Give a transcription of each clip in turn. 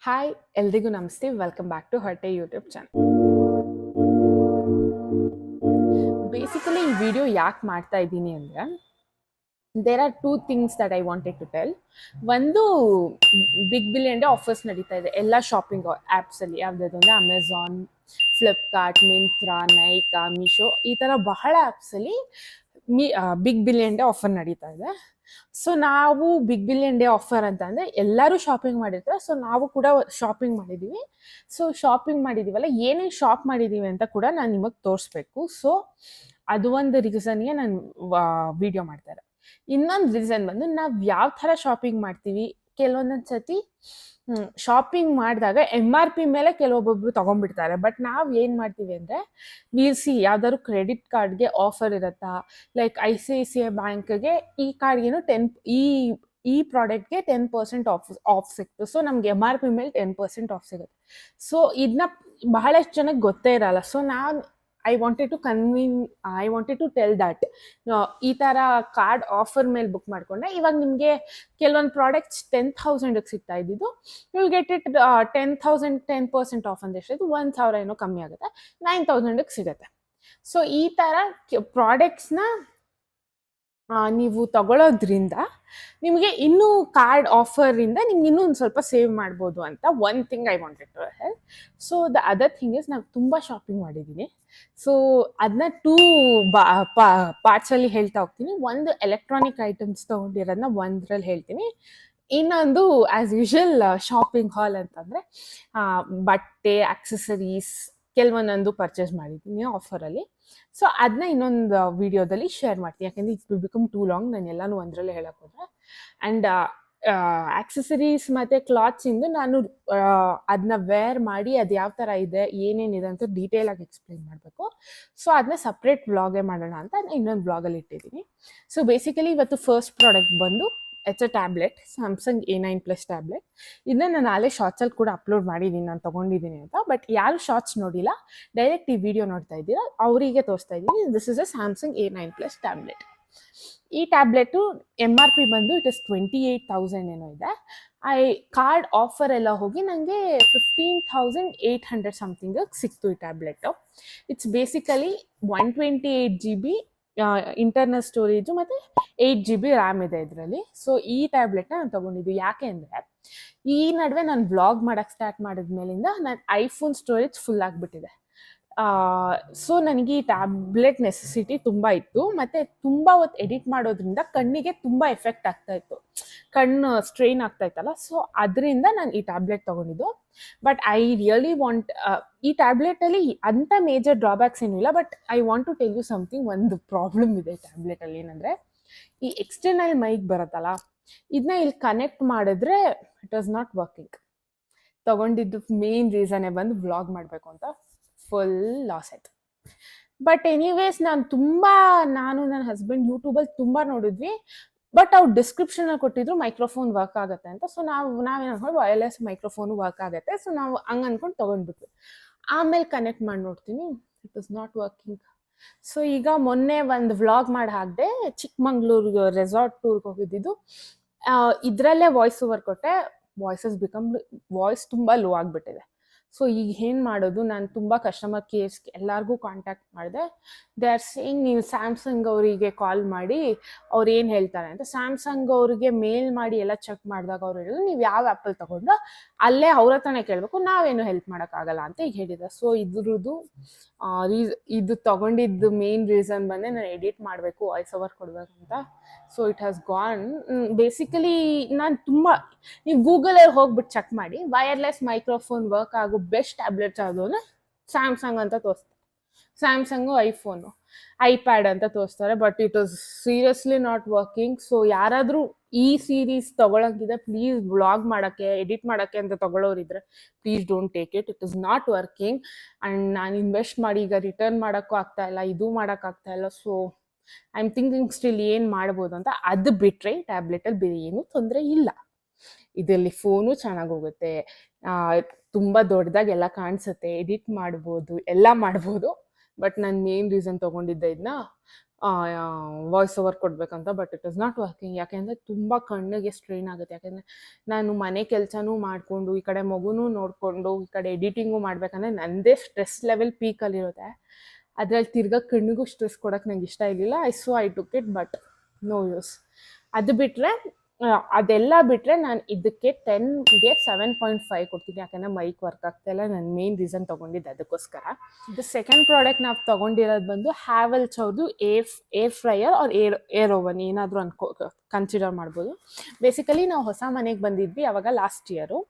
Hi ಎಲ್ರಿಗೂ ನಮಸ್ತೆ. Welcome back to ಹೊಟ್ಟೆ ಯೂಟ್ಯೂಬ್ ಚಾನಲ್. ಬೇಸಿಕಲಿ ಈ ವಿಡಿಯೋ ಯಾಕೆ ಮಾಡ್ತಾ ಇದ್ದೀನಿ ಅಂದರೆ, there are two things that I wanted to tell. ಒಂದು, ಬಿಗ್ ಬಿಲಿಯನ್ ಡೇ ಆಫರ್ಸ್ ನಡೀತಾ ಇದೆ ಎಲ್ಲ ಶಾಪಿಂಗ್ ಆ್ಯಪ್ಸಲ್ಲಿ. ಯಾವುದಾದ್ರು ಅಂದರೆ ಅಮೆಝಾನ್, ಫ್ಲಿಪ್ಕಾರ್ಟ್, ಮಿಂತ್ರಾ, ನೈಕಾ, ಮೀಶೋ, ಈ ಥರ ಬಹಳ ಆ್ಯಪ್ಸಲ್ಲಿ ಬಿಗ್ ಬಿಲಿಯನ್ ಡೇ ಆಫರ್ ನಡೀತಾ ಇದೆ. ಸೊ ನಾವು ಬಿಗ್ ಬಿಲಿಯನ್ ಡೇ ಆಫರ್ ಅಂತ ಅಂದರೆ ಎಲ್ಲರೂ ಶಾಪಿಂಗ್ ಮಾಡಿರ್ತಾರೆ. ಸೊ ನಾವು ಕೂಡ ಶಾಪಿಂಗ್ ಮಾಡಿದ್ದೀವಿ. ಸೊ ಶಾಪಿಂಗ್ ಮಾಡಿದ್ದೀವಲ್ಲ, ಏನೇನು ಶಾಪ್ ಮಾಡಿದ್ದೀವಿ ಅಂತ ಕೂಡ ನಾನು ನಿಮಗೆ ತೋರಿಸ್ಬೇಕು. ಸೊ ಅದು ಒಂದು ರೀಸನ್ಗೆ ನಾನು ವಿಡಿಯೋ ಮಾಡ್ತಾರೆ. ಇನ್ನೊಂದು ರೀಸನ್ ಬಂದು, ನಾವು ಯಾವ ಥರ ಶಾಪಿಂಗ್ ಮಾಡ್ತೀವಿ. ಕೆಲವೊಂದೊಂದು ಸತಿ ಶಾಪಿಂಗ್ ಮಾಡಿದಾಗ MRP ಮೇಲೆ ಕೆಲವೊಬ್ಬೊಬ್ರು ತೊಗೊಂಡ್ಬಿಡ್ತಾರೆ. ಬಟ್ ನಾವು ಏನು ಮಾಡ್ತೀವಿ ಅಂದರೆ, ಸಿ ಯಾವ್ದಾದ್ರು ಕ್ರೆಡಿಟ್ ಕಾರ್ಡ್ಗೆ ಆಫರ್ ಇರುತ್ತಾ, ಲೈಕ್ ICICI ಬ್ಯಾಂಕ್ಗೆ ಈ ಕಾರ್ಡ್ಗೇನು ಈ ಪ್ರಾಡಕ್ಟ್ಗೆ 10% ಆಫ್ ಸಿಕ್ತು. ಸೊ ನಮ್ಗೆ MRP ಮೇಲೆ 10% ಆಫ್ ಸಿಗುತ್ತೆ. ಸೊ ಇದನ್ನ ಬಹಳಷ್ಟು ಜನಕ್ಕೆ ಗೊತ್ತೇ ಇರಲ್ಲ. So I wanted to tell that ಈ ಥರ ಕಾರ್ಡ್ ಆಫರ್ ಮೇಲೆ ಬುಕ್ ಮಾಡಿಕೊಂಡೆ. ಇವಾಗ ನಿಮಗೆ ಕೆಲವೊಂದು ಪ್ರಾಡಕ್ಟ್ಸ್ 10,000ಗೆ ಸಿಗ್ತಾ ಇದ್ದಿದ್ದು, ಯು ಗೆಟ್ ಇಟ್ 10,000 10% ಆಫ್ ಅಂದ್ರೆ ಎಷ್ಟಾಯ್ತು, 1,000 ಏನೋ ಕಮ್ಮಿ ಆಗುತ್ತೆ, 9,000ಗೆ ಸಿಗುತ್ತೆ. ಸೊ ಈ ಥರ ಪ್ರಾಡಕ್ಟ್ಸ್ನ ನೀವು ತಗೊಳ್ಳೋದ್ರಿಂದ ನಿಮಗೆ ಇನ್ನೂ ಕಾರ್ಡ್ ಆಫರಿಂದ ನಿಮ್ಗೆ ಇನ್ನೂ ಒಂದು ಸ್ವಲ್ಪ ಸೇವ್ ಮಾಡ್ಬೋದು ಅಂತ one thing I wanted to help. So the other thing is, ನಾನು ತುಂಬ ಶಾಪಿಂಗ್ ಮಾಡಿದ್ದೀನಿ. ಸೊ ಅದನ್ನ ಟೂ ಪಾರ್ಟ್ಸಲ್ಲಿ ಹೇಳ್ತಾ ಹೋಗ್ತೀನಿ. ಒಂದು, ಎಲೆಕ್ಟ್ರಾನಿಕ್ ಐಟಮ್ಸ್ ತೊಗೊಂಡಿರೋದನ್ನ ಒಂದರಲ್ಲಿ ಹೇಳ್ತೀನಿ. ಇನ್ನೊಂದು, ಆ್ಯಸ್ ಯೂಶುವಲ್ ಶಾಪಿಂಗ್ ಹಾಲ್ ಅಂತಂದರೆ ಬಟ್ಟೆ, ಆಕ್ಸೆಸರೀಸ್ ಕೆಲವೊಂದೊಂದು ಪರ್ಚೇಸ್ ಮಾಡಿದ್ದೀನಿ ಆಫರಲ್ಲಿ. ಸೊ ಅದನ್ನ ಇನ್ನೊಂದು ವಿಡಿಯೋದಲ್ಲಿ ಶೇರ್ ಮಾಡ್ತೀನಿ, ಯಾಕೆಂದರೆ it will become two long. ನಾನು ಎಲ್ಲನೂ ಒಂದರಲ್ಲೇ ಹೇಳಕ್ಕೆ ಹೋದರೆ. ಆ್ಯಂಡ್ ಆಕ್ಸೆಸರೀಸ್ ಮತ್ತು ಕ್ಲಾತ್ಸಿಂದು ನಾನು ಅದನ್ನ ವೇರ್ ಮಾಡಿ ಅದು ಯಾವ ಥರ ಇದೆ, ಏನೇನಿದೆ ಅಂತ ಡೀಟೇಲಾಗಿ ಎಕ್ಸ್ಪ್ಲೇನ್ ಮಾಡಬೇಕು. ಸೊ ಅದನ್ನ ಸಪ್ರೇಟ್ ವ್ಲಾಗೇ ಮಾಡೋಣ ಅಂತ ಇನ್ನೊಂದು ವ್ಲಾಗಲ್ಲಿ ಇಟ್ಟಿದ್ದೀನಿ. ಸೊ ಬೇಸಿಕಲಿ ಇವತ್ತು ಫಸ್ಟ್ ಪ್ರಾಡಕ್ಟ್ ಬಂದು it's a tablet, Samsung A9+ tablet. ಇದನ್ನ ನಾನು ನಾಳೆ ಶಾರ್ಟ್ಸಲ್ಲಿ ಕೂಡ ಅಪ್ಲೋಡ್ ಮಾಡಿದ್ದೀನಿ, ನಾನು ತೊಗೊಂಡಿದ್ದೀನಿ ಅಂತ. ಬಟ್ ಯಾರು ಶಾರ್ಟ್ಸ್ ನೋಡಿಲ್ಲ, ಡೈರೆಕ್ಟ್ ಈ ವಿಡಿಯೋ ನೋಡ್ತಾ ಇದ್ದೀರಾ, ಅವರಿಗೆ ತೋರಿಸ್ತಾ ಇದ್ದೀನಿ. This is a Samsung A9+ tablet. ಈ ಟ್ಯಾಬ್ಲೆಟು MRP ಬಂದು ಇಟ್ ಇಸ್ 28,000 ಏನೋ ಇದೆ. ಕಾರ್ಡ್ ಆಫರ್ ಎಲ್ಲ ಹೋಗಿ ನನಗೆ 15,800 ಸಮಥಿಂಗ್ ಸಿಕ್ತು ಈ tablet. It's basically 128 GB internal storage ಮತ್ತು 8 GB ರ್ಯಾಮ್ ಇದೆ ಇದರಲ್ಲಿ. ಸೊ ಈ ಟ್ಯಾಬ್ಲೆಟ್ನ ನಾನು ತೊಗೊಂಡಿದ್ದು ಯಾಕೆ ಅಂದರೆ, ಈ ನಡುವೆ ನಾನು ವ್ಲಾಗ್ ಮಾಡೋಕ್ಕೆ ಸ್ಟಾರ್ಟ್ ಮಾಡಿದ್ಮೇಲಿಂದ ನನ್ನ ಐಫೋನ್ ಸ್ಟೋರೇಜ್ ಫುಲ್ ಆಗಿಬಿಟ್ಟಿದೆ. ಸೊ ನನಗೆ ಈ ಟ್ಯಾಬ್ಲೆಟ್ ನೆಸೆಸಿಟಿ ತುಂಬ ಇತ್ತು. ಮತ್ತು ತುಂಬ ಹೊತ್ತು ಎಡಿಟ್ ಮಾಡೋದ್ರಿಂದ ಕಣ್ಣಿಗೆ ತುಂಬ ಎಫೆಕ್ಟ್ ಆಗ್ತಾಯಿತ್ತು, ಕಣ್ಣು ಸ್ಟ್ರೈನ್ ಆಗ್ತಾಯಿತ್ತಲ್ಲ. ಸೊ ಅದರಿಂದ ನಾನು ಈ ಟ್ಯಾಬ್ಲೆಟ್ ತೊಗೊಂಡಿದ್ದು. ಬಟ್ ಐ ರಿಯಲಿ ವಾಂಟ್, ಈ ಟ್ಯಾಬ್ಲೆಟಲ್ಲಿ ಅಂಥ ಮೇಜರ್ ಡ್ರಾಬ್ಯಾಕ್ಸ್ ಏನೂ ಇಲ್ಲ. But I want to tell you something. ಒಂದು ಪ್ರಾಬ್ಲಮ್ ಇದೆ ಟ್ಯಾಬ್ಲೆಟಲ್ಲಿ, ಏನಂದರೆ ಈ ಎಕ್ಸ್ಟರ್ನಲ್ ಮೈಕ್ ಬರುತ್ತಲ್ಲ, ಇದನ್ನ ಇಲ್ಲಿ ಕನೆಕ್ಟ್ ಮಾಡಿದ್ರೆ ಇಟ್ ವಾಸ್ ನಾಟ್ ವರ್ಕಿಂಗ್. ತೊಗೊಂಡಿದ್ದು ಮೇನ್ ರೀಸನ್ನೇ ಬಂದು ವ್ಲಾಗ್ ಮಾಡಬೇಕು ಅಂತ ಫುಲ್ ಲಾಸ್ ಆಯಿತು. ಬಟ್ ಎನಿವೇಸ್, ನಾನು ನನ್ನ ಹಸ್ಬೆಂಡ್ ಯೂಟ್ಯೂಬಲ್ಲಿ ತುಂಬ ನೋಡಿದ್ವಿ. ಬಟ್ ಅವ್ರು ಡಿಸ್ಕ್ರಿಪ್ಷನಲ್ಲಿ ಕೊಟ್ಟಿದ್ರು ಮೈಕ್ರೋಫೋನ್ ವರ್ಕ್ ಆಗುತ್ತೆ ಅಂತ. ಸೊ ನಾವೇನು ಅನ್ಕೊಂಡು ವೈರ್ಲೆಸ್ ಮೈಕ್ರೋಫೋನು ವರ್ಕ್ ಆಗುತ್ತೆ. ಸೊ ನಾವು ಹಂಗೆ ಅಂದ್ಕೊಂಡು ತೊಗೊಂಡ್ಬಿಟ್ವಿ. ಆಮೇಲೆ ಕನೆಕ್ಟ್ ಮಾಡಿ ನೋಡ್ತೀನಿ, it was not working. So ಈಗ ಮೊನ್ನೆ ಒಂದು ವ್ಲಾಗ್ ಮಾಡಿ ಹಾಕಿದೆ, ಚಿಕ್ಕಮಂಗ್ಳೂರಿಗೆ ರೆಸಾರ್ಟ್ ಟೂರ್ಗೆ ಹೋಗಿದ್ದು. ಇದರಲ್ಲೇ ವಾಯ್ಸ್ ಓವರ್ ಕೊಟ್ಟೆ. ವಾಯ್ಸ್ ತುಂಬ ಲೋ ಆಗಿಬಿಟ್ಟಿದೆ. ಸೊ ಈಗ ಏನು ಮಾಡೋದು, ನಾನು ತುಂಬ ಕಸ್ಟಮರ್ ಕೇರ್ಸ್ಗೆ ಎಲ್ಲರಿಗೂ ಕಾಂಟ್ಯಾಕ್ಟ್ ಮಾಡಿದೆ. ದೇ ಆರ್ ಸೇಯಿಂಗ್, ನೀವು ಸ್ಯಾಮ್ಸಂಗ್ ಅವರಿಗೆ ಕಾಲ್ ಮಾಡಿ ಅವ್ರು ಏನು ಹೇಳ್ತಾರೆ ಅಂತ. ಸ್ಯಾಮ್ಸಂಗ್ ಅವ್ರಿಗೆ ಮೇಲ್ ಮಾಡಿ ಎಲ್ಲ ಚೆಕ್ ಮಾಡಿದಾಗ ಅವ್ರು ಹೇಳಿದ್ರು, ನೀವು ಯಾವ ಆ್ಯಪಲ್ಲಿ ತೊಗೊಂಡ್ರೋ ಅಲ್ಲೇ ಅವ್ರ ಹತ್ರನೇ ಕೇಳಬೇಕು, ನಾವೇನು ಹೆಲ್ಪ್ ಮಾಡೋಕ್ಕಾಗಲ್ಲ ಅಂತ ಈಗ ಹೇಳಿದೆ. ಸೊ ಇದು ತೊಗೊಂಡಿದ್ದು ಮೇನ್ ರೀಸನ್ ಬಂದರೆ, ನಾನು ಎಡಿಟ್ ಮಾಡಬೇಕು, ವಾಯ್ಸ್ ಓವರ್ ಕೊಡಬೇಕಂತ. So it has gone. Basically ನಾನು ನೀವು ಗೂಗಲಲ್ಲಿ ಹೋಗ್ಬಿಟ್ಟು ಚೆಕ್ ಮಾಡಿ, ವೈರ್ಲೆಸ್ ಮೈಕ್ರೋಫೋನ್ ವರ್ಕ್ ಆಗೋ ಬೆಸ್ಟ್ ಟ್ಯಾಬ್ಲೆಟ್ಸ್ ಯಾವುದು ಅಂದರೆ ಸ್ಯಾಮ್ಸಂಗ್ ಅಂತ ತೋರಿಸ್ತಾರೆ. ಸ್ಯಾಮ್ಸಂಗು, ಐಫೋನು, ಐಪ್ಯಾಡ್ ಅಂತ ತೋರಿಸ್ತಾರೆ. But it was seriously not working. So ಯಾರಾದರೂ ಈ ಸೀರೀಸ್ ತೊಗೊಳಂಗಿದೆ, ಪ್ಲೀಸ್ ವ್ಲಾಗ್ ಮಾಡೋಕ್ಕೆ, ಎಡಿಟ್ ಮಾಡೋಕ್ಕೆ ಅಂತ ತೊಗೊಳ್ಳೋರಿದ್ರೆ please don't take it. It is not working. And ನಾನು ಇನ್ವೆಸ್ಟ್ ಮಾಡಿ ಈಗ ರಿಟರ್ನ್ ಮಾಡೋಕ್ಕೂ ಆಗ್ತಾಯಿಲ್ಲ, ಇದು ಮಾಡೋಕ್ಕಾಗ್ತಾಯಿಲ್ಲ. So I am thinking still ಏನು ಮಾಡ್ಬೋದು ಅಂತ. ಅದು ಬಿಟ್ಟರೆ ಟ್ಯಾಬ್ಲೆಟಲ್ಲಿ ಬೇರೆ ಏನೂ ತೊಂದರೆ ಇಲ್ಲ. ಇದರಲ್ಲಿ ಫೋನು ಚೆನ್ನಾಗಿ ಹೋಗುತ್ತೆ, ತುಂಬ ದೊಡ್ಡದಾಗಿ ಎಲ್ಲ ಕಾಣಿಸುತ್ತೆ, ಎಡಿಟ್ ಮಾಡ್ಬೋದು, ಎಲ್ಲ ಮಾಡ್ಬೋದು. ಬಟ್ ನಾನು ಮೇನ್ ರೀಸನ್ ತೊಗೊಂಡಿದ್ದೆ ಇದನ್ನ ವಾಯ್ಸ್ ಓವರ್ ಕೊಡಬೇಕಂತ. But it is not working. ಯಾಕೆಂದರೆ ತುಂಬ ಕಣ್ಣಿಗೆ ಸ್ಟ್ರೈನ್ ಆಗುತ್ತೆ. ಯಾಕೆಂದರೆ ನಾನು ಮನೆ ಕೆಲಸನೂ ಮಾಡಿಕೊಂಡು ಈ ಕಡೆ ಮಗುನೂ ನೋಡಿಕೊಂಡು ಈ ಕಡೆ ಎಡಿಟಿಂಗು ಮಾಡಬೇಕಂದ್ರೆ ನನ್ನದೇ ಸ್ಟ್ರೆಸ್ ಲೆವೆಲ್ ಪೀಕಲ್ಲಿರುತ್ತೆ. ಅದ್ರಲ್ಲಿ ತಿರ್ಗಾ ಕಣ್ಣಿಗೂ ಸ್ಟ್ರೆಸ್ ಕೊಡೋಕ್ಕೆ ನಂಗೆ ಇಷ್ಟ ಇರಲಿಲ್ಲ. I took it, but no use. ಅದು ಬಿಟ್ಟರೆ ಅದೆಲ್ಲ ಬಿಟ್ಟರೆ ನಾನು ಇದಕ್ಕೆ 10ಗೆ 7.5 ಕೊಡ್ತೀನಿ. ಯಾಕಂದರೆ ಮೈಕ್ ವರ್ಕ್ ಆಗ್ತಾಯಿಲ್ಲ. ನಾನು ಮೇನ್ ರೀಸನ್ ತೊಗೊಂಡಿದ್ದೆ ಅದಕ್ಕೋಸ್ಕರ. ಇದು ಸೆಕೆಂಡ್ ಪ್ರಾಡಕ್ಟ್ ನಾವು ತೊಗೊಂಡಿರೋದು ಬಂದು ಹ್ಯಾವೆಲ್ಸ್ ಅವ್ರದ್ದು air fryer or air oven ಏನಾದರೂ ಕನ್ಸಿಡರ್ ಮಾಡ್ಬೋದು. ಬೇಸಿಕಲಿ ನಾವು ಹೊಸ ಮನೆಗೆ ಬಂದಿದ್ವಿ ಅವಾಗ ಲಾಸ್ಟ್ ಇಯರು.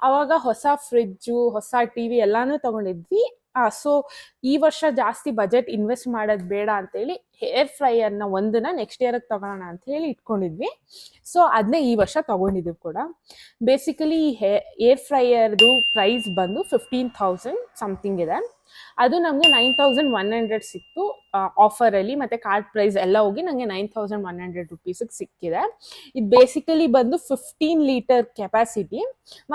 ಆವಾಗ ಹೊಸ ಫ್ರಿಜ್ಜು, ಹೊಸ ಟಿ ವಿ ಎಲ್ಲನೂ ತೊಗೊಂಡಿದ್ವಿ. ಸೊ ಈ ವರ್ಷ ಜಾಸ್ತಿ ಬಜೆಟ್ ಇನ್ವೆಸ್ಟ್ ಮಾಡೋದು ಬೇಡ ಅಂತೇಳಿ ಏರ್ ಫ್ರೈಯರ್ನ ಒಂದನ್ನ ನೆಕ್ಸ್ಟ್ ಇಯರ್ಗೆ ತೊಗೊಳ್ಳೋಣ ಅಂತ ಹೇಳಿ ಇಟ್ಕೊಂಡಿದ್ವಿ. ಸೊ ಅದನ್ನೇ ಈ ವರ್ಷ ತೊಗೊಂಡಿದ್ದೀವಿ ಕೂಡ. ಬೇಸಿಕಲಿ ಏರ್ ಫ್ರೈಯರ್ದು ಪ್ರೈಸ್ ಬಂದು 15,000 ಸಮಥಿಂಗ್ ಇದೆ. ಅದು ನಮಗೆ 9,100 ಸಿಕ್ತು ಆಫರಲ್ಲಿ, ಮತ್ತು ಕಾರ್ಡ್ ಪ್ರೈಸ್ ಎಲ್ಲ ಹೋಗಿ ನನಗೆ 9,100 ರುಪೀಸಿಗೆ ಸಿಕ್ಕಿದೆ. ಇದು ಬೇಸಿಕಲಿ ಬಂದು 15 ಲೀಟರ್ ಕೆಪಾಸಿಟಿ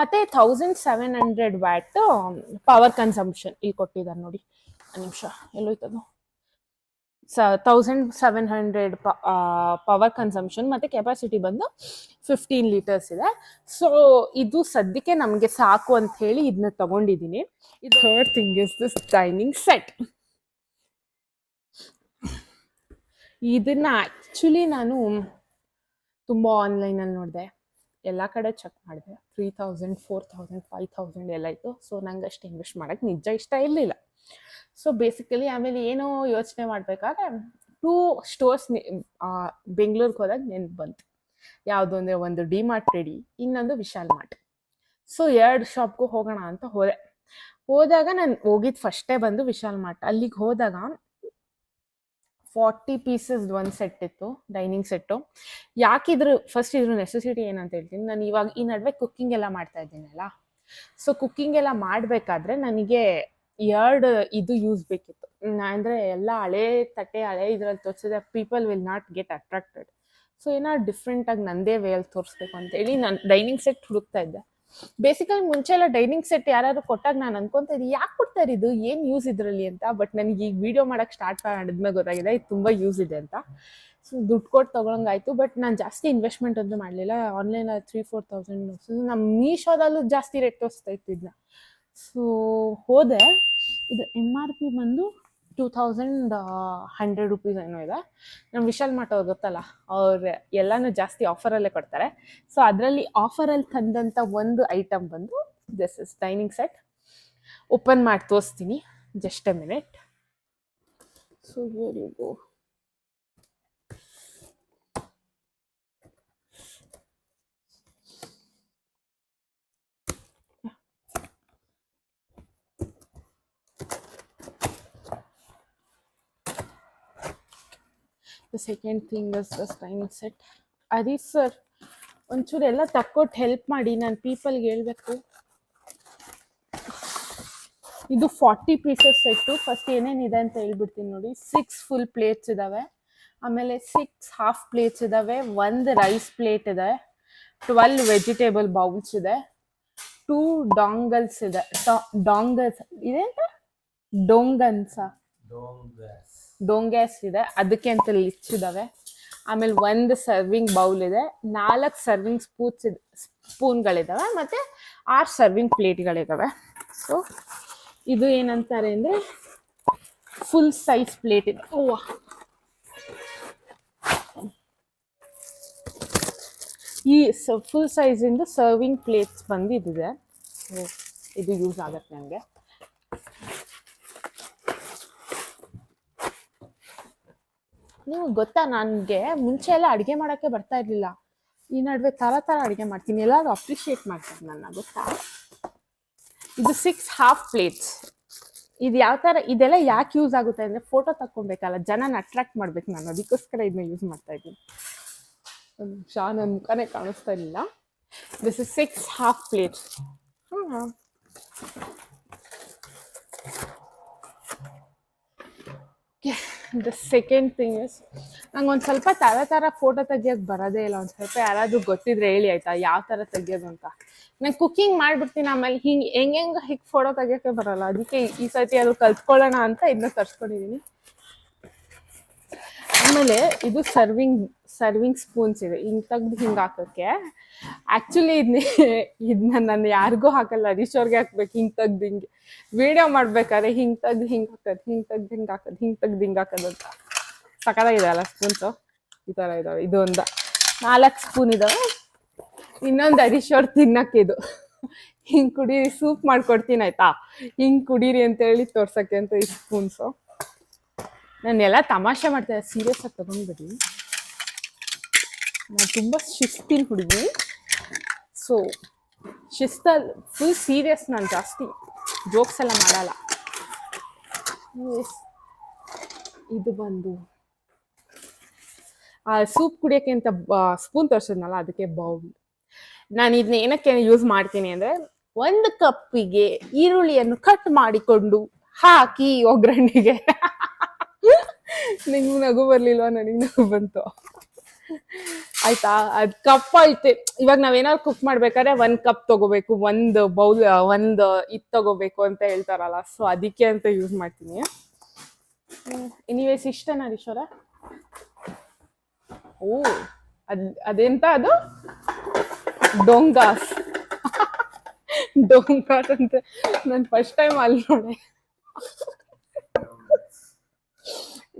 ಮತ್ತು 1,700 ವ್ಯಾಟ್ ಪವರ್ ಕನ್ಸಂಪ್ಷನ್ ಇಲ್ಲಿ ಕೊಟ್ಟಿದ್ದಾರೆ ನೋಡಿ. ಒಂದು ನಿಮಿಷ ಎಲ್ಲೋಯ್ತದು. 1,700 ಪವರ್ ಕನ್ಸಂಪ್ಷನ್ ಮತ್ತು ಕೆಪಾಸಿಟಿ ಬಂದು 15 ಲೀಟರ್ಸ್ ಇದೆ. ಸೊ ಇದು ಸದ್ಯಕ್ಕೆ ನಮಗೆ ಸಾಕು ಅಂತ ಹೇಳಿ ಇದನ್ನ ತಗೊಂಡಿದ್ದೀನಿ. ಇದು third thing is this dining set. ಇದನ್ನ ಆ್ಯಕ್ಚುಲಿ ನಾನು ತುಂಬ ಆನ್ಲೈನಲ್ಲಿ ನೋಡಿದೆ, ಎಲ್ಲ ಕಡೆ ಚೆಕ್ ಮಾಡಿದೆ. 3,000, 4,000, 5,000 ಎಲ್ಲ ಇತ್ತು. ಸೊ ನಂಗೆ ಅಷ್ಟು ಇನ್ವೆಸ್ಟ್ ಮಾಡೋಕ್ಕೆ ನಿಜ ಇಷ್ಟ ಇರಲಿಲ್ಲ. ಸೊ ಬೇಸಿಕಲಿ ಆಮೇಲೆ ಏನೋ ಯೋಚನೆ ಮಾಡಬೇಕಾದ್ರೆ 2 ಸ್ಟೋರ್ಸ್ ಬೆಂಗಳೂರಿಗೆ ಹೋದಾಗ ನೆನಪು ಬಂತು. ಯಾವುದು ಅಂದರೆ ಒಂದು ಡಿಮಾರ್ಟ್ ರೆಡಿ, ಇನ್ನೊಂದು ವಿಶಾಲ್ ಮಾರ್ಟ್. ಸೊ 2 ಶಾಪ್ಗೂ ಹೋಗೋಣ ಅಂತ ಹೋದಾಗ ನಾನು ಹೋಗಿದ್ದು ಫಸ್ಟೇ ಬಂದು ವಿಶಾಲ್ ಮಾರ್ಟ್. ಅಲ್ಲಿಗೆ ಹೋದಾಗ 40 ಪೀಸಸ್ ಒಂದು ಸೆಟ್ ಇತ್ತು, ಡೈನಿಂಗ್ ಸೆಟ್ಟು. ಯಾಕಿದ್ರು ಫಸ್ಟ್ ಇದ್ರ ನೆಸೆಸಿಟಿ ಏನಂತ ಹೇಳ್ತೀನಿ. ನಾನು ಇವಾಗ ಈ ನಡುವೆ ಕುಕ್ಕಿಂಗ್ ಎಲ್ಲ ಮಾಡ್ತಾ ಇದ್ದೀನಲ್ಲ. ಸೊ ಕುಕ್ಕಿಂಗ್ ಎಲ್ಲ ಮಾಡಬೇಕಾದ್ರೆ ನನಗೆ 2 ಇದು ಯೂಸ್ ಬೇಕಿತ್ತು. ಅಂದರೆ ಎಲ್ಲ ಹಳೆ ತಟ್ಟೆ ಹಳೆ ಇದ್ರಲ್ಲಿ ತೋರಿಸಿದ್ರೆ people will not get attracted. So ಏನಾದ್ರು ಡಿಫ್ರೆಂಟಾಗಿ ನಂದೇ ವೇಯಲ್ಲಿ ತೋರಿಸ್ಬೇಕು ಅಂತೇಳಿ ನಾನು ಡೈನಿಂಗ್ ಸೆಟ್ ಹುಡುಕ್ತಾ ಇದ್ದೆ. ಬೇಸಿಕಲಿ ಮುಂಚೆ ಎಲ್ಲ ಡೈನಿಂಗ್ ಸೆಟ್ ಯಾರು ಕೊಟ್ಟಾಗ ನಾನು ಅನ್ಕೊತಾ ಇದ್ದೆ ಯಾಕೆ ಕೊಡ್ತಾರೆ ಇದು, ಏನು ಯೂಸ್ ಇದರಲ್ಲಿ ಅಂತ. ಬಟ್ ನನಗೆ ಈಗ ವಿಡಿಯೋ ಮಾಡೋಕ್ಕೆ ಸ್ಟಾರ್ಟ್ ಮಾಡಿದ್ಮೇಲೆ ಗೊತ್ತಾಗಿದೆ ಇದು ತುಂಬ ಯೂಸ್ ಇದೆ ಅಂತ. ಸೊ ದುಡ್ಡು ಕೊಟ್ಟು ತೊಗೊಳಂಗಾಯ್ತು. ಬಟ್ ನಾನು ಜಾಸ್ತಿ ಇನ್ವೆಸ್ಟ್ಮೆಂಟ್ ಅಂತೂ ಮಾಡಲಿಲ್ಲ. ಆನ್ಲೈನಲ್ಲಿ 3,000-4,000. ಸೊ ನಮ್ಮ ಮೀಶೋದಲ್ಲೂ ಜಾಸ್ತಿ ರೇಟ್ ತೋರಿಸ್ತಾ ಇತ್ತು ಇದನ್ನ. ಸೊ ಹೋದೆ. ಇದು MRP ಬಂದು 2,100 ರುಪೀಸ್ ಏನೋ ಇದೆ. ನಮ್ಮ ವಿಶಾಲ್ ಮಾರ್ಟ್ ಅವ್ರು ಗೊತ್ತಲ್ಲ, ಅವ್ರು ಎಲ್ಲನೂ ಜಾಸ್ತಿ ಆಫರಲ್ಲೇ ಕೊಡ್ತಾರೆ. ಸೊ ಅದರಲ್ಲಿ ಆಫರಲ್ಲಿ ತಂದಂಥ ಒಂದು ಐಟಮ್ ಬಂದು this is dining set. Open ಮಾಡಿ ತೋರಿಸ್ತೀನಿ, just a minute. So here you go. The second thing is this dining set. Adis sir, ಒಂಚೂರು ಎಲ್ಲ ತಕ್ಕೊಟ್ಟು ಹೆಲ್ಪ್ ಮಾಡಿ, ನಾನು ಪೀಪಲ್ಗೆ ಹೇಳ್ಬೇಕು. ಇದು 40 ಪೀಸಸ್ ಸೆಟ್ಟು. ಫಸ್ಟ್ ಏನೇನಿದೆ ಅಂತ ಹೇಳ್ಬಿಡ್ತೀನಿ ನೋಡಿ. 6 ಫುಲ್ ಪ್ಲೇಟ್ಸ್ ಇದ್ದಾವೆ, ಆಮೇಲೆ 6 ಹಾಫ್ ಪ್ಲೇಟ್ಸ್ ಇದ್ದಾವೆ, 1 ರೈಸ್ ಪ್ಲೇಟ್ ಇದೆ, 12 ವೆಜಿಟೇಬಲ್ ಬೌಲ್ಸ್ ಇದೆ, 2 ಡಾಂಗಲ್ಸ್ ಇದೆ. ಡಾಂಗಲ್ಸ್ ಇದೆ ಅಂತ ಡೋಂಗ್ಯಾಸ್ ಇದೆ, ಅದಕ್ಕೆ ಅಂತ ಲಿಚ್ ಇದ್ದಾವೆ. ಆಮೇಲೆ 1 ಸರ್ವಿಂಗ್ ಬೌಲ್ ಇದೆ, 4 ಸರ್ವಿಂಗ್ ಸ್ಪೂನ್ಗಳಿದ್ದಾವೆ, ಮತ್ತು 6 ಸರ್ವಿಂಗ್ ಪ್ಲೇಟ್ಗಳಿದ್ದಾವೆ. ಸೊ ಇದು ಏನಂತಾರೆ ಅಂದರೆ ಫುಲ್ ಸೈಜ್ ಪ್ಲೇಟ್ ಇದೆ. ಈ ಫುಲ್ ಸೈಜಿಂದು ಸರ್ವಿಂಗ್ ಪ್ಲೇಟ್ಸ್ ಬಂದು ಇದಿದೆ. ಸೊ ಇದು ಯೂಸ್ ಆಗುತ್ತೆ ನನಗೆ. ನೀವು ಗೊತ್ತಾ, ನನಗೆ ಮುಂಚೆ ಎಲ್ಲ ಅಡುಗೆ ಮಾಡೋಕ್ಕೆ ಬರ್ತಾ ಇರಲಿಲ್ಲ. ಈ ನಡುವೆ ಥರ ಅಡುಗೆ ಮಾಡ್ತೀನಿ, ಎಲ್ಲರೂ ಅಪ್ರಿಷಿಯೇಟ್ ಮಾಡ್ತಾರೆ ನನ್ನ, ಗೊತ್ತಾ. ಇದು 6 ಹಾಫ್ ಪ್ಲೇಟ್ಸ್. ಇದು ಯಾವ ಥರ, ಇದೆಲ್ಲ ಯಾಕೆ ಯೂಸ್ ಆಗುತ್ತೆ ಅಂದರೆ ಫೋಟೋ ತಕ್ಕೊಬೇಕಲ್ಲ, ಜನನ ಅಟ್ರಾಕ್ಟ್ ಮಾಡ್ಬೇಕು ನಾನು, ಅದಕ್ಕೋಸ್ಕರ ಇದನ್ನ ಯೂಸ್ ಮಾಡ್ತಾ ಇದ್ದೀನಿ. ಒಂದು ನಿಮಿಷ, ನನ್ನ ಮುಖನೇ ಕಾಣಿಸ್ತಾ ಇರಲಿಲ್ಲ. This is 6 half plates. The second thing is, ನಂಗೆ ಒಂದು ಸ್ವಲ್ಪ ಥರ ಫೋಟೋ ತೆಗಿಯೋಕ್ಕೆ ಬರೋದೇ ಇಲ್ಲ. ಒಂದು ಸ್ವಲ್ಪ ಯಾರಾದರೂ ಗೊತ್ತಿದ್ರೆ ಹೇಳಿ ಆಯಿತಾ, ಯಾವ ಥರ ತೆಗಿಯೋದು ಅಂತ. ನಾನು ಕುಕ್ಕಿಂಗ್ ಮಾಡಿಬಿಡ್ತೀನಿ, ಆಮೇಲೆ ಹೆಂಗೆ ಫೋಟೋ ತೆಗಿಯೋಕ್ಕೆ ಬರೋಲ್ಲ. ಅದಕ್ಕೆ ಈ ಸರ್ತಿ ಅದು ಕಲ್ತ್ಕೊಳ್ಳೋಣ ಅಂತ ಇದನ್ನ ತರಿಸ್ಕೊಂಡಿದ್ದೀನಿ. ಆಮೇಲೆ ಇದು ಸರ್ವಿಂಗ್ ಸ್ಪೂನ್ಸ್ ಇದೆ, ಹಿಂಗ್ ತೆಗ್ದು ಹಿಂಗೆ ಹಾಕೋಕ್ಕೆ. ಆ್ಯಕ್ಚುಲಿ ಇದನ್ನ ನಾನು ಯಾರಿಗೂ ಹಾಕಲ್ಲ, ಹರೀಶ್ ಅವ್ರಿಗೆ ಹಾಕ್ಬೇಕು. ಹಿಂಗೆ ತೆಗ್ದು ಹಿಂಗೆ ವಿಡಿಯೋ ಮಾಡ್ಬೇಕಾದ್ರೆ ಹಿಂಗೆ ತೆಗ್ದು ಹಿಂಗೆ ಹಾಕೋದು, ಹಿಂಗೆ ತೆಗ್ದು ಹಿಂಗೆ ಹಾಕೋದು, ಹಿಂಗೆ ತೆಗ್ದು ಹಿಂಗೆ ಹಾಕೋದು ಅಂತ. ಸಕ್ಕತ್ತಾಗಿದೆ ಅಲ್ಲ ಸ್ಪೂನ್ಸು. ಈ ಥರ ಇದಾವೆ. ಇದು ಒಂದು 4 ಸ್ಪೂನ್ ಇದಾವೆ. ಇನ್ನೊಂದು ಹರೀಶ್ ಅವ್ರು ತಿನ್ನಕ್ಕೆ ಇದು ಹಿಂಗೆ ಕುಡೀರಿ, ಸೂಪ್ ಮಾಡ್ಕೊಡ್ತೀನಿ ಆಯ್ತಾ, ಹಿಂಗೆ ಕುಡೀರಿ ಅಂತ ಹೇಳಿ ತೋರ್ಸಕ್ಕೆ ಅಂತ ಈ ಸ್ಪೂನ್ಸು. ನಾನೆಲ್ಲ ತಮಾಷೆ ಮಾಡ್ತೇನೆ, ಸೀರಿಯಸ್ ಆಗಿ ತಗೊಂಡ್ಬಿಡಿ. ನಾನು ತುಂಬ ಶಿಸ್ತಿನ ಹುಡುಗಿ. ಸೊ ಶಿಸ್ತಲ್ಲಿ ಫುಲ್ ಸೀರಿಯಸ್, ನಾನು ಜಾಸ್ತಿ ಜೋಕ್ಸ್ ಎಲ್ಲ ಮಾಡಲ್ಲ. ಇದು ಬಂದು ಸೂಪ್ ಕುಡಿಯೋಕ್ಕೆ ಅಂತ ಸ್ಪೂನ್ ತೋರಿಸಿದ್ನಲ್ಲ, ಅದಕ್ಕೆ ಬೌಲ್. ನಾನು ಇದನ್ನ ಏನಕ್ಕೆ ಯೂಸ್ ಮಾಡ್ತೀನಿ ಅಂದರೆ, 1 ಕಪ್ಪಿಗೆ ಈರುಳ್ಳಿಯನ್ನು ಕಟ್ ಮಾಡಿಕೊಂಡು ಹಾಕಿ ಒಗ್ಗರಣೆಗೆ. ನಿಂಗೆ ನಗು ಬರ್ಲಿಲ್ವಾ? ನನಗೆ ನಗು ಬಂತು ಆಯ್ತಾ. ಅದು ಕಪ್ ಐತೆ. ಇವಾಗ ನಾವೇನಾದ್ರು ಕುಕ್ ಮಾಡ್ಬೇಕಾದ್ರೆ 1 ಕಪ್ ತಗೋಬೇಕು, 1 ಬೌಲ್, 1 ಇದು ತಗೋಬೇಕು ಅಂತ ಹೇಳ್ತಾರಲ್ಲ, ಸೊ ಅದಕ್ಕೆ ಅಂತ ಯೂಸ್ ಮಾಡ್ತೀನಿ. ಎನಿವೇಸ್ ಇಷ್ಟನಾ ಹರೀಶ್ ಅವರ? ಓ ಅದೆಂತ ಅದು? ಡೊಂಗಾಸ್ ಡೊಂಗಾಸ್ ಅಂತ ನಾನು ಫಸ್ಟ್ ಟೈಮ್ ಅಲ್ಲಿ ನೋಡೆ.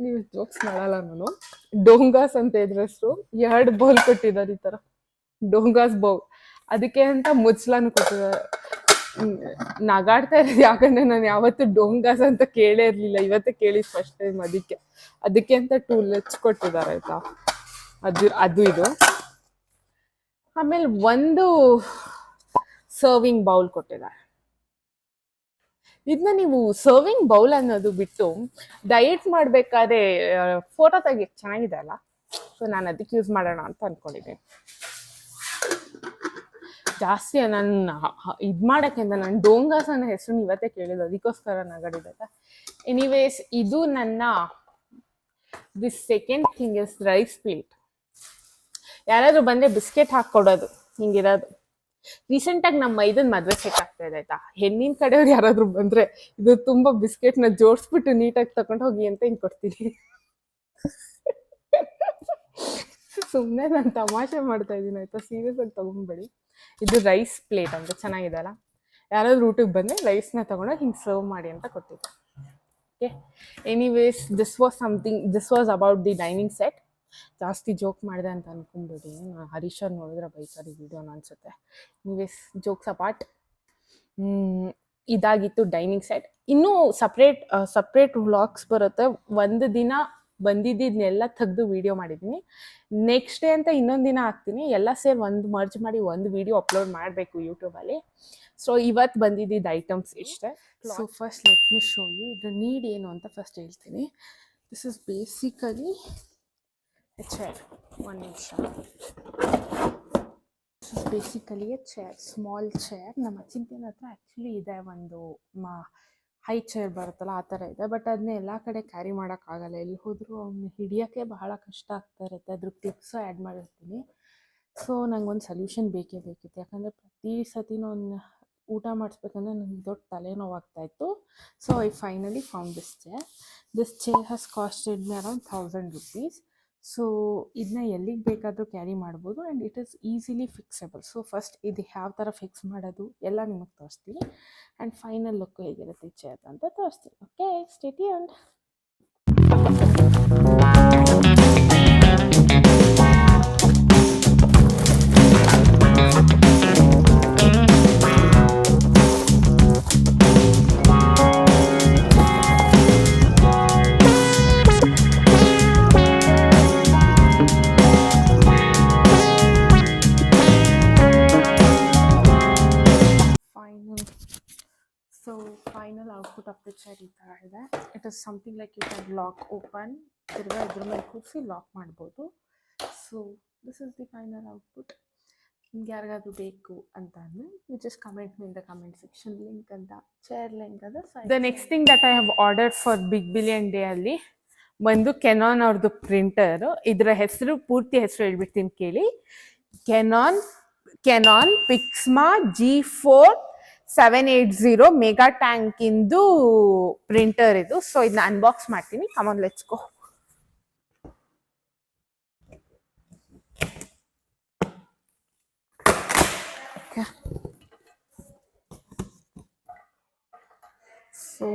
ನೀವು ಜೋಕ್ಸ್ ಮಾಡಲ್ಲ ನಾನು. ಡೊಂಗಾಸ್ ಅಂತ ಇದ್ರ ಹೆಸರು. 2 ಬೌಲ್ ಕೊಟ್ಟಿದ್ದಾರೆ ಈ ತರ, ಡೊಂಗಾಸ್ ಬೌಲ್. ಅದಕ್ಕೆ ಅಂತ ಮುಚ್ಚಲಾನು ಕೊಟ್ಟಿದ್ದಾರೆ. ನಗಾಡ್ತಾ ಇರೋದು ಯಾಕಂದ್ರೆ ನಾನು ಯಾವತ್ತು ಡೊಂಗಾಸ್ ಅಂತ ಕೇಳೇ ಇರ್ಲಿಲ್ಲ, ಇವತ್ತೇ ಕೇಳಿದ್ ಫಸ್ಟ್ ಟೈಮ್. ಅದಕ್ಕೆ ಅಂತ 2 ಲೆಚ್ ಕೊಟ್ಟಿದ್ದಾರೆ ಆಯ್ತಾ. ಅದು ಇದು. ಆಮೇಲೆ 1 ಸರ್ವಿಂಗ್ ಬೌಲ್ ಕೊಟ್ಟಿದ್ದಾರೆ. ಇದನ್ನ ನೀವು ಸರ್ವಿಂಗ್ ಬೌಲ್ ಅನ್ನೋದು ಬಿಟ್ಟು ಡಯಟ್ ಮಾಡ್ಬೇಕಾದ್ರೆ ಫೋಟೋ ತೆಗಿಯಕ್ಕೆ ಚೆನ್ನಾಗಿದೆ ಅಲ್ಲ, ಸೊ ನಾನು ಅದಕ್ಕೆ ಯೂಸ್ ಮಾಡೋಣ ಅಂತ ಅನ್ಕೊಂಡಿದ್ದೀನಿ. ಜಾಸ್ತಿ ನಾನು ಇದು ಮಾಡೋಕ್ಕೆ ಅಂತ ನಾನು ಡೋಂಗಾಸ್ ಅನ್ನೋ ಹೆಸರು ಇವತ್ತೇ ಕೇಳಿದ್ದು, ಅದಕ್ಕೋಸ್ಕರ ನಗಡಿದೆ. ಎನಿವೇಸ್ ಇದು ನನ್ನ this second thing is rice plate. ಯಾರಾದ್ರೂ ಬಂದ್ರೆ ಬಿಸ್ಕೆಟ್ ಹಾಕೊಡೋದು ಹಿಂಗಿರೋದು. ರೀಸೆಂಟಾಗಿ ನಮ್ಮ ಇದನ್ನ ಮದುವೆ ಸೆಟ್ ಆಗ್ತಾ ಇದೆ ಆಯ್ತಾ. ಹೆಣ್ಣಿನ ಕಡೆಯವ್ರು ಯಾರಾದ್ರೂ ಬಂದ್ರೆ ಇದು ತುಂಬಾ ಬಿಸ್ಕೆಟ್ನ ಜೋಡಿಸ್ಬಿಟ್ಟು ನೀಟಾಗಿ ತಗೊಂಡು ಹೋಗಿ ಅಂತ ಹಿಂಗೆ ಕೊಡ್ತೀನಿ. ಸುಮ್ಮನೆ ನಾನು ತಮಾಷೆ ಮಾಡ್ತಾ ಇದ್ದೀನಿ ಆಯ್ತಾ, ಸೀರಿಯಸ್ ಆಗಿ ತಗೊಂಡ್ಬೇಡಿ. ಇದು ರೈಸ್ ಪ್ಲೇಟ್ ಅಂತ ಚೆನ್ನಾಗಿದೆ ಅಲ್ಲ. ಯಾರಾದ್ರೂ ಊಟಕ್ಕೆ ಬಂದರೆ ರೈಸ್ನ ತಗೊಂಡೋಗಿ ಹಿಂಗೆ ಸರ್ವ್ ಮಾಡಿ ಅಂತ ಕೊಟ್ಟಿದ್ದೆ. Okay, anyways this was about the dining set. ಜಾಸ್ತಿ ಜೋಕ್ ಮಾಡಿದೆ ಅಂತ ಅನ್ಕೊಂಡ್ಬಿಡಿ, ಹರೀಶ್ ಅವ್ರು ನೋಡಿದ್ರೆ ಬೈತಾರೆ ವಿಡಿಯೋನ ಅನ್ಸುತ್ತೆ. ಎನಿವೇಸ್ ಜೋಕ್ಸ್ ಅಪಾರ್ಟ್, ಇದಾಗಿತ್ತು ಡೈನಿಂಗ್ ಸೆಟ್. ಇನ್ನೂ ಸಪ್ರೇಟ್ ವ್ಲಾಗ್ಸ್ ಬರುತ್ತೆ. ಒಂದು ದಿನ ಬಂದಿದ್ದನ್ನೆಲ್ಲ ತೆಗೆದು ವಿಡಿಯೋ ಮಾಡಿದ್ದೀನಿ. ನೆಕ್ಸ್ಟ್ ಡೇ ಅಂತ ಇನ್ನೊಂದು ದಿನ ಹಾಕ್ತೀನಿ. ಎಲ್ಲ ಸೇರಿ ಮರ್ಜ್ ಮಾಡಿ ಒಂದು ವಿಡಿಯೋ ಅಪ್ಲೋಡ್ ಮಾಡಬೇಕು ಯೂಟ್ಯೂಬಲ್ಲಿ. ಸೊ ಇವತ್ತು ಬಂದಿದ್ದ ಐಟಮ್ಸ್ ಇಷ್ಟೇ. So first let me show you ಇದ್ರ ನೀಡ್ ಏನು ಅಂತ ಫಸ್ಟ್ ಹೇಳ್ತೀನಿ. This is basically a chair. ಒಂದು ನಿಮಿಷ. This is basically a chair, small chair. ನಮ್ಮ ಚಿಂತನ ಹತ್ರ ಆ್ಯಕ್ಚುಲಿ ಇದೆ ಒಂದು ಹೈ ಚೇರ್ ಬರುತ್ತಲ್ಲ ಆ ಥರ ಇದೆ. ಬಟ್ ಅದನ್ನ ಎಲ್ಲ ಕಡೆ ಕ್ಯಾರಿ ಮಾಡೋಕ್ಕಾಗಲ್ಲ. ಎಲ್ಲಿ ಹೋದರೂ ಅವ್ನು ಹಿಡಿಯೋಕ್ಕೆ ಬಹಳ ಕಷ್ಟ ಆಗ್ತಾ ಇರುತ್ತೆ. ಅದ್ರ ಕ್ಲಿಪ್ಸು ಆ್ಯಡ್ ಮಾಡಿರ್ತೀನಿ. ಸೊ ನಂಗೊಂದು ಸೊಲ್ಯೂಷನ್ ಬೇಕಿತ್ತು. ಯಾಕಂದರೆ ಪ್ರತಿ ಸತಿನೂ ಅವ್ನು ಊಟ ಮಾಡಿಸ್ಬೇಕಂದ್ರೆ ನನಗೆ ದೊಡ್ಡ ತಲೆನೋವಾಗ್ತಾಯಿತ್ತು. So I finally found this chair. This chair has costed me around 1000 rupees. So ಇದನ್ನ ಎಲ್ಲಿಗೆ ಬೇಕಾದರೂ ಕ್ಯಾರಿ ಮಾಡ್ಬೋದು and it is easily fixable. So first ಇದು ಯಾವ ಥರ ಫಿಕ್ಸ್ ಮಾಡೋದು ಎಲ್ಲ ನಿಮಗೆ ತೋರಿಸ್ತೀನಿ ಆ್ಯಂಡ್ ಫೈನಲ್ ಲುಕ್ ಹೇಗಿರುತ್ತೆ ಈ ಚೇರ್ ಅಂತ ತೋರಿಸ್ತೀನಿ. Okay, stay tuned. Final output of the chair ಈ ಥರ ಇದೆ. It is something like you can lock open, ತಿರ್ಗಾ ಇದ್ರ ಮೇಲೆ ಕೂರಿಸಿ ಲಾಕ್ ಮಾಡ್ಬೋದು. So this is the final output. ನಿಮ್ಗೆ ಯಾರಿಗಾದ್ರೂ ಬೇಕು ಅಂತ ಅಂದರೆ you just comment me in the comment section. Link ಅಂತ, ಚೇರ್ ಲಿಂಕ್ ಅಂತ. The next thing that I have ordered for big billion day ಅಲ್ಲಿ ಬಂದು ಕೆನಾನ್ ಅವ್ರದ್ದು ಪ್ರಿಂಟರು. ಇದರ ಹೆಸರು, ಪೂರ್ತಿ ಹೆಸರು ಹೇಳ್ಬಿಡ್ತೀನಿ ಕೇಳಿ. Canon Pixma G4780 mega tank ಇಂದು ಪ್ರಿಂಟರ್ ಇದು. ಸೊ ಇದನ್ನ ಅನ್ಬಾಕ್ಸ್ ಮಾಡ್ತೀನಿ. Come on let's go. Okay, so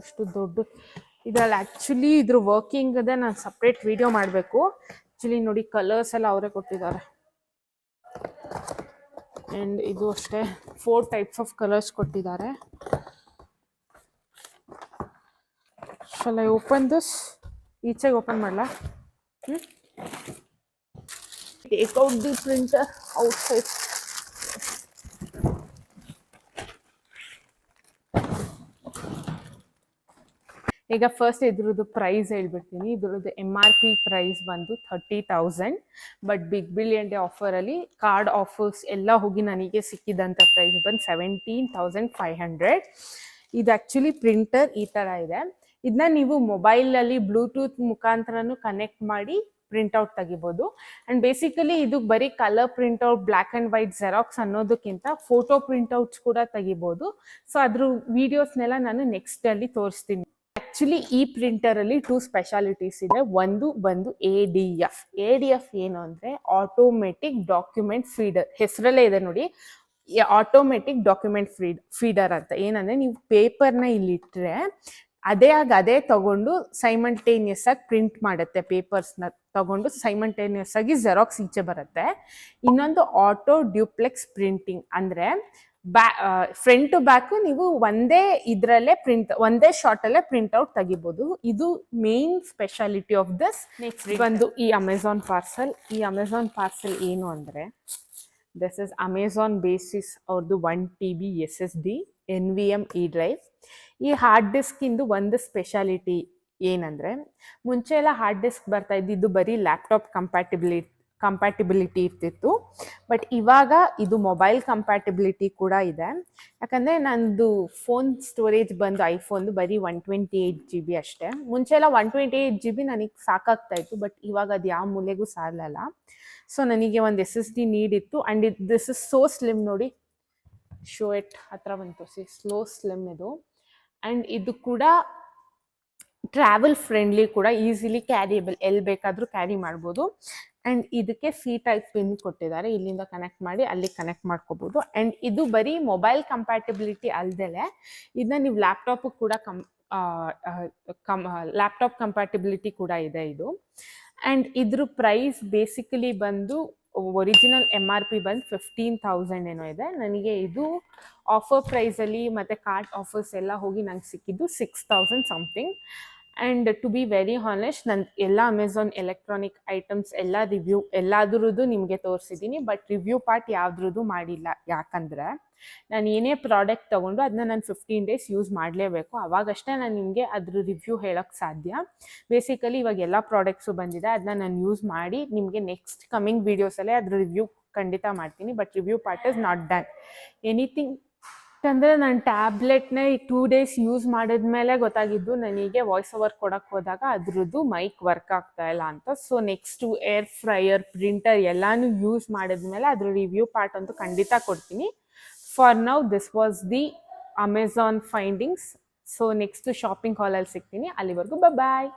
ಎಷ್ಟು ದೊಡ್ಡ ಇದ್ರಲ್ಲಿ ಆ್ಯಕ್ಚುಲಿ ಇದ್ರ ವರ್ಕಿಂಗ್ ಅದೇ ನಾನು ಸಪ್ರೇಟ್ ವಿಡಿಯೋ ಮಾಡಬೇಕು. ಆ್ಯಕ್ಚುಲಿ ನೋಡಿ ಕಲರ್ಸ್ ಎಲ್ಲ ಅವರೇ ಕೊಟ್ಟಿದ್ದಾರೆ. ಆ್ಯಂಡ್ ಇದು ಅಷ್ಟೇ 4 ಟೈಪ್ಸ್ ಆಫ್ ಕಲರ್ಸ್ ಕೊಟ್ಟಿದ್ದಾರೆ. Shall I open this? ಈಚೆಗೆ ಓಪನ್ ಮಾಡಲಾ? Take out the printer outside. ಈಗ ಫಸ್ಟ್ ಇದ್ರದ್ದು ಪ್ರೈಸ್ ಹೇಳ್ಬಿಡ್ತೀನಿ. ಇದ್ರದ್ದು MRP ಪ್ರೈಸ್ ಬಂದು 30,000. But big billion day ಆಫರಲ್ಲಿ card offers ಎಲ್ಲ ಹೋಗಿ ನನಗೆ ಸಿಕ್ಕಿದಂಥ ಪ್ರೈಸ್ ಬಂದು 17,500. ಇದು ಆ್ಯಕ್ಚುಲಿ ಪ್ರಿಂಟರ್ ಈ ಥರ ಇದೆ. ಇದನ್ನ ನೀವು ಮೊಬೈಲಲ್ಲಿ ಬ್ಲೂಟೂತ್ ಮುಖಾಂತರನೂ ಕನೆಕ್ಟ್ ಮಾಡಿ ಪ್ರಿಂಟ್ಔಟ್ ತೆಗಿಬೋದು. ಆ್ಯಂಡ್ ಬೇಸಿಕಲಿ ಇದು ಬರೀ colour printout, black and white xerox ಅನ್ನೋದಕ್ಕಿಂತ ಫೋಟೋ ಪ್ರಿಂಟ್ಔಟ್ಸ್ ಕೂಡ ತೆಗಿಬೋದು. ಸೊ ಅದ್ರ ವೀಡಿಯೋಸ್ನೆಲ್ಲ ನಾನು ನೆಕ್ಸ್ಟಲ್ಲಿ ತೋರಿಸ್ತೀನಿ. ಆ್ಯಕ್ಚುಲಿ ಈ ಪ್ರಿಂಟರಲ್ಲಿ 2 ಸ್ಪೆಷಾಲಿಟೀಸ್ ಇದೆ. ಒಂದು ಬಂದು ADF ಏನು ಅಂದರೆ ಆಟೋಮೆಟಿಕ್ ಡಾಕ್ಯುಮೆಂಟ್ ಫೀಡರ್. ಹೆಸರಲ್ಲೇ ಇದೆ ನೋಡಿ, ಆಟೋಮೆಟಿಕ್ ಡಾಕ್ಯುಮೆಂಟ್ ಫೀಡರ್ ಅಂತ. ಏನಂದರೆ ನೀವು ಪೇಪರ್ನ ಇಲ್ಲಿಟ್ಟರೆ ಅದೇ ತಗೊಂಡು ಸೈಮಲ್ಟೇನಿಯಸ್ ಆಗಿ ಪ್ರಿಂಟ್ ಮಾಡುತ್ತೆ. ಪೇಪರ್ಸ್ನ ತಗೊಂಡು ಸೈಮಲ್ಟೇನಿಯಸ್ ಆಗಿ ಜೆರಾಕ್ಸ್ ಈಚೆ ಬರುತ್ತೆ. ಇನ್ನೊಂದು ಆಟೋ ಡ್ಯೂಪ್ಲೆಕ್ಸ್ ಪ್ರಿಂಟಿಂಗ್ ಅಂದರೆ ಫ್ರಂಟ್ ಟು ಬ್ಯಾಕ್ ನೀವು ಒಂದೇ ಶಾರ್ಟಲ್ಲೇ ಪ್ರಿಂಟ್ಔಟ್ ತೆಗಿಬೋದು. ಇದು main speciality of this. Next ಬಂದು ಈ ಅಮೆಝಾನ್ ಪಾರ್ಸಲ್ ಏನು ಅಂದರೆ, ದಿಸ್ ಇಸ್ ಅಮೆಝಾನ್ ಬೇಸಿಸ್ ಅವ್ರದ್ದು 1 TB SSD NVMe ಡ್ರೈವ್. ಈ ಹಾರ್ಡ್ ಡಿಸ್ಕಿಂದು ಒಂದು ಸ್ಪೆಷಾಲಿಟಿ ಏನಂದರೆ, ಮುಂಚೆ ಎಲ್ಲ ಹಾರ್ಡ್ ಡಿಸ್ಕ್ ಬರ್ತಾ ಇದ್ದಿದ್ದು ಬರೀ ಲ್ಯಾಪ್ಟಾಪ್ ಕಂಪ್ಯಾಟಿಬಿಲಿಟಿ ಇರ್ತಿತ್ತು. ಬಟ್ ಇವಾಗ ಇದು ಮೊಬೈಲ್ ಕಂಪ್ಯಾಟಿಬಿಲಿಟಿ ಕೂಡ ಇದೆ. ಯಾಕಂದರೆ ನಂದು ಫೋನ್ ಸ್ಟೋರೇಜ್ ಬಂದು ಐಫೋನ್ದು ಬರೀ 128 GB ಅಷ್ಟೇ. ಮುಂಚೆ ಎಲ್ಲ 128 GB ನನಗೆ ಸಾಕಾಗ್ತಾಯಿತ್ತು. ಬಟ್ ಇವಾಗ ಅದು ಯಾವ ಮೂಲೆಗೂ ಸಾಲಲ್ಲ. ಸೊ ನನಗೆ ಒಂದು SSD ನೀಡಿತ್ತು. And this is so slim. ನೋಡಿ, ಶೋ ಇಟ್ ಹತ್ರ ಬಂತು, ಸ್ಲಿಮ್ ಇದು. ಆ್ಯಂಡ್ ಇದು ಕೂಡ ಟ್ರಾವೆಲ್ ಫ್ರೆಂಡ್ಲಿ ಕೂಡ, ಈಸಿಲಿ ಕ್ಯಾರಿಯಬಲ್, ಎಲ್ಲಿ ಬೇಕಾದರೂ ಕ್ಯಾರಿ ಮಾಡ್ಬೋದು. ಆ್ಯಂಡ್ ಇದಕ್ಕೆ ಟೈಪ್ ಪಿನ್ ಕೊಟ್ಟಿದ್ದಾರೆ. ಇಲ್ಲಿಂದ ಕನೆಕ್ಟ್ ಮಾಡಿ ಅಲ್ಲಿ ಕನೆಕ್ಟ್ ಮಾಡ್ಕೋಬೋದು. ಆ್ಯಂಡ್ ಇದು ಬರೀ ಮೊಬೈಲ್ ಕಂಪ್ಯಾಟಿಬಿಲಿಟಿ ಅಲ್ಲದೆ ಇದನ್ನ ನೀವು ಲ್ಯಾಪ್ಟಾಪು ಕೂಡ ಲ್ಯಾಪ್ಟಾಪ್ ಕಂಪ್ಯಾಟಿಬಿಲಿಟಿ ಕೂಡ ಇದೆ ಇದು. ಆ್ಯಂಡ್ ಇದ್ರ ಪ್ರೈಸ್ ಬೇಸಿಕಲಿ ಬಂದು ಒರಿಜಿನಲ್ MRP ಬಂದು 15,000 ಏನೋ ಇದೆ. ನನಗೆ ಇದು ಆಫರ್ ಪ್ರೈಸಲ್ಲಿ ಮತ್ತು ಕಾರ್ಡ್ ಆಫರ್ಸ್ ಎಲ್ಲ ಹೋಗಿ ನಂಗೆ ಸಿಕ್ಕಿದ್ದು 6,000 something. And to be very honest, ನಾನು ಎಲ್ಲ ಅಮೆಝಾನ್ ಎಲೆಕ್ಟ್ರಾನಿಕ್ ಐಟಮ್ಸ್ ಎಲ್ಲ ರಿವ್ಯೂ ಎಲ್ಲದ್ರದ್ದು ನಿಮಗೆ ತೋರಿಸಿದ್ದೀನಿ. ಬಟ್ ರಿವ್ಯೂ ಪಾರ್ಟ್ ಯಾವುದ್ರದ್ದು ಮಾಡಿಲ್ಲ. ಯಾಕಂದರೆ ನಾನು ಏನೇ ಪ್ರಾಡಕ್ಟ್ ತೊಗೊಂಡು ಅದನ್ನ ನಾನು 15 days ಯೂಸ್ ಮಾಡಲೇಬೇಕು. ಅವಾಗಷ್ಟೇ ನಾನು ನಿಮಗೆ ಅದ್ರ ರಿವ್ಯೂ ಹೇಳೋಕ್ಕೆ ಸಾಧ್ಯ. ಬೇಸಿಕಲಿ ಇವಾಗ ಎಲ್ಲ ಪ್ರಾಡಕ್ಟ್ಸು ಬಂದಿದೆ. ಅದನ್ನ ನಾನು ಯೂಸ್ ಮಾಡಿ ನಿಮಗೆ ನೆಕ್ಸ್ಟ್ ಕಮಿಂಗ್ ವೀಡಿಯೋಸಲ್ಲೇ ಅದ್ರ ರಿವ್ಯೂ ಖಂಡಿತ ಮಾಡ್ತೀನಿ. But review part is not done anything. ಯಾಕಂದರೆ ನಾನು ಟ್ಯಾಬ್ಲೆಟ್ನ 2 days ಯೂಸ್ ಮಾಡಿದ್ಮೇಲೆ ಗೊತ್ತಾಗಿದ್ದು ನನಗೆ ವಾಯ್ಸ್ ಓವರ್ ಕೊಡೋಕ್ಕೆ ಹೋದಾಗ ಅದ್ರದ್ದು ಮೈಕ್ ವರ್ಕ್ ಆಗ್ತಾ ಇಲ್ಲ ಅಂತ. So next air fryer, printer ಎಲ್ಲನೂ ಯೂಸ್ ಮಾಡಿದ್ಮೇಲೆ ಅದ್ರ ರಿವ್ಯೂ ಪಾರ್ಟ್ ಅಂತೂ ಖಂಡಿತ ಕೊಡ್ತೀನಿ. For now this was the Amazon findings. So next shopping ಹಾಲಲ್ಲಿ ಸಿಗ್ತೀನಿ. ಅಲ್ಲಿವರೆಗೂ ಬಾಯ್.